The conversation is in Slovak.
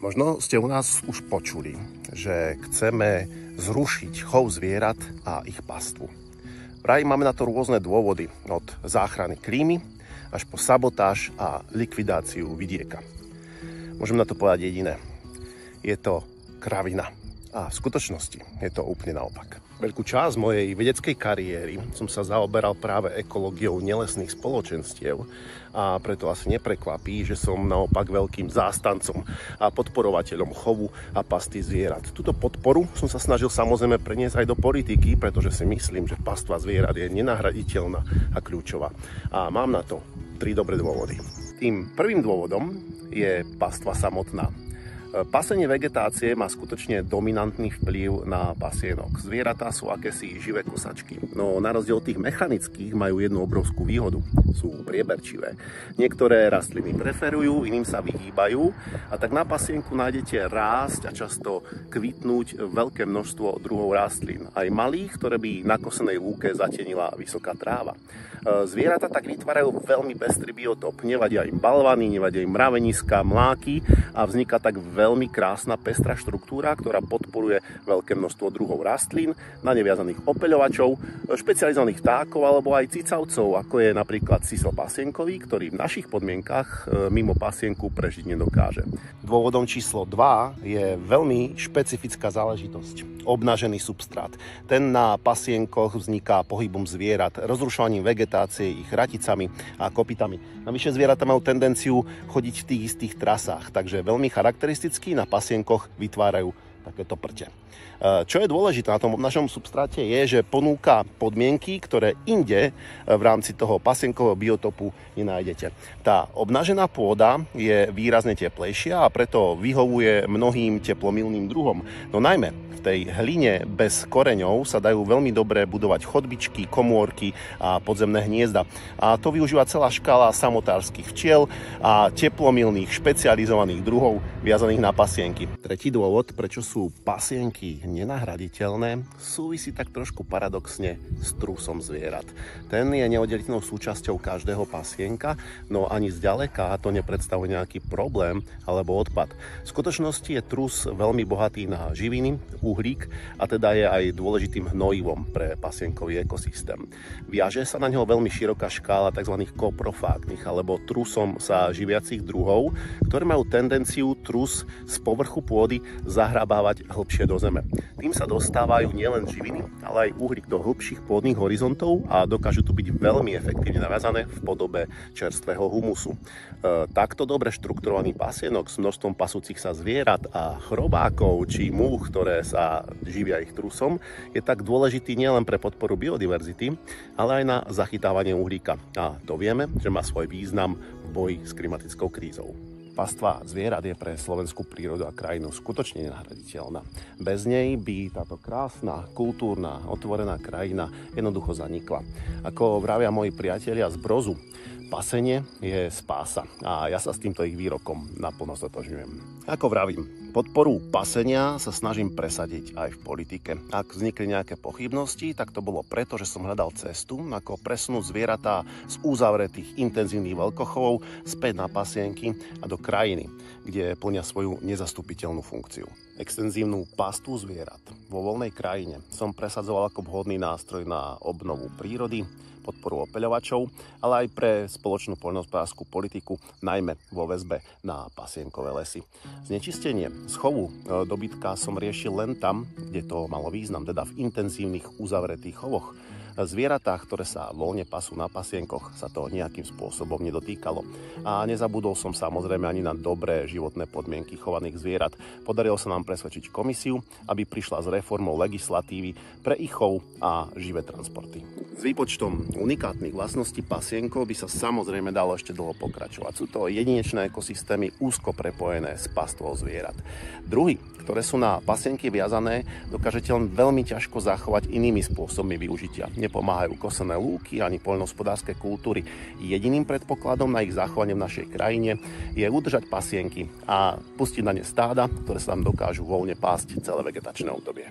Možno ste u nás už počuli, že chceme zrušiť chov zvierat a ich pastvu. Vraj máme na to rôzne dôvody, od záchrany klímy až po sabotáž a likvidáciu vidieka. Môžem na to povedať jediné. Je to kravina. A v skutočnosti je to úplne naopak. Veľkú časť mojej vedeckej kariéry som sa zaoberal práve ekológiou nelesných spoločenstiev a preto asi neprekvapí, že som naopak veľkým zástancom a podporovateľom chovu a pasty zvierat. Túto podporu som sa snažil samozrejme preniesť aj do politiky, pretože si myslím, že pastva zvierat je nenahraditeľná a kľúčová. A mám na to 3 dobré dôvody. Tým prvým dôvodom je pastva samotná. Pasenie vegetácie má skutočne dominantný vplyv na pasienok. Zvieratá sú akési živé kosačky, no na rozdiel od tých mechanických majú jednu obrovskú výhodu. Sú prieberčivé. Niektoré rastliny preferujú, iným sa vyhýbajú a tak na pasienku nájdete rásť a často kvitnúť veľké množstvo druhov rastlín. Aj malých, ktoré by na kosenej lúke zatienila vysoká tráva. Zvieratá tak vytvárajú veľmi pestrý biotop. Nevadia im balvany, nevadia im mraveniska, mláky a vzniká tak veľmi krásna pestrá štruktúra, ktorá podporuje veľké množstvo druhov rastlín, na neviazaných opeľovačov, špecializovaných vtákov alebo aj cicavcov, ako je napríklad sisel pasienkový, ktorý v našich podmienkach mimo pasienku prežiť nedokáže. Dôvodom číslo 2 je veľmi špecifická záležitosť. Obnažený substrát. Ten na pasienkoch vzniká pohybom zvierat, rozrušovaním vegetácie, ich raticami a kopytami. Navyše zvieratá majú tendenciu chodiť v tých istých trasách, takže veľmi charakteristicky na pasienkoch vytvárajú takéto prte. Čo je dôležité na tom našom substráte je, že ponúka podmienky, ktoré inde v rámci toho pasienkového biotopu nenájdete. Tá obnažená pôda je výrazne teplejšia a preto vyhovuje mnohým teplomilným druhom. No najmä v tej hline bez koreňov sa dajú veľmi dobre budovať chodbičky, komórky a podzemné hniezda. A to využíva celá škála samotárskych včiel a teplomilných špecializovaných druhov viazaných na pasienky. Tretí dôvod, prečo sú pasienky nenahraditeľné, súvisí tak trošku paradoxne s trusom zvierat. Ten je neoddeliteľnou súčasťou každého pasienka, no ani zďaleka to nepredstavuje nejaký problém alebo odpad. V skutočnosti je trus veľmi bohatý na živiny, uhlík a teda je aj dôležitým hnojivom pre pasienkový ekosystém. Viaže sa na neho veľmi široká škála tzv. Koprofágnych alebo trusom sa živiacich druhov, ktoré majú tendenciu trus z povrchu pôdy zahrabávať hlbšie do zeme. Tým sa dostávajú nielen živiny, ale aj uhlík do hlbších pôdnych horizontov a dokážu tu byť veľmi efektívne naviazané v podobe čerstvého humusu. Takto dobre štrukturovaný pasienok s množstvom pasúcich sa zvierat a chrobákov či múch, ktoré sa živia ich trusom, je tak dôležitý nielen pre podporu biodiverzity, ale aj na zachytávanie uhlíka. A to vieme, že má svoj význam v boji s klimatickou krízou. Pastva zvierat je pre slovenskú prírodu a krajinu skutočne nenahraditeľná. Bez nej by táto krásna, kultúrna, otvorená krajina jednoducho zanikla. Ako vravia moji priatelia z Brozu, pasenie je spása a ja sa s týmto ich výrokom naplno stotožňujem. Ako vravím, podporu pasenia sa snažím presadiť aj v politike. Ak vznikli nejaké pochybnosti, tak to bolo preto, že som hľadal cestu, ako presunúť zvieratá z uzavretých intenzívnych veľkochovov späť na pasienky a do krajiny, kde plnia svoju nezastupiteľnú funkciu. Extenzívnu pastvu zvierat vo voľnej krajine som presadzoval ako vhodný nástroj na obnovu prírody, podporu opeľovačov, ale aj pre spoločnú poľnohospodárskú politiku, najmä vo väzbe na pasienkové lesy. Znečistenie z chovu dobytka som riešil len tam, kde to malo význam, teda v intenzívnych uzavretých chovoch. Zvieratá, ktoré sa voľne pasú na pasienkoch, sa to nejakým spôsobom nedotýkalo. A nezabudol som samozrejme ani na dobré životné podmienky chovaných zvierat. Podarilo sa nám presvedčiť komisiu, aby prišla s reformou legislatívy pre ich chov a živé transporty. S výpočtom unikátnych vlastností pasienkov by sa samozrejme dalo ešte dlho pokračovať. Sú to jedinečné ekosystémy úzko prepojené s pastvou zvierat. Druhy, ktoré sú na pasienky viazané, dokážete len veľmi ťažko zachovať inými spôsobmi využitia. Nepomáhajú kosené lúky ani poľnohospodárske kultúry. Jediným predpokladom na ich zachovanie v našej krajine je udržať pasienky a pustiť na ne stáda, ktoré sa tam dokážu voľne pásť celé vegetačné obdobie.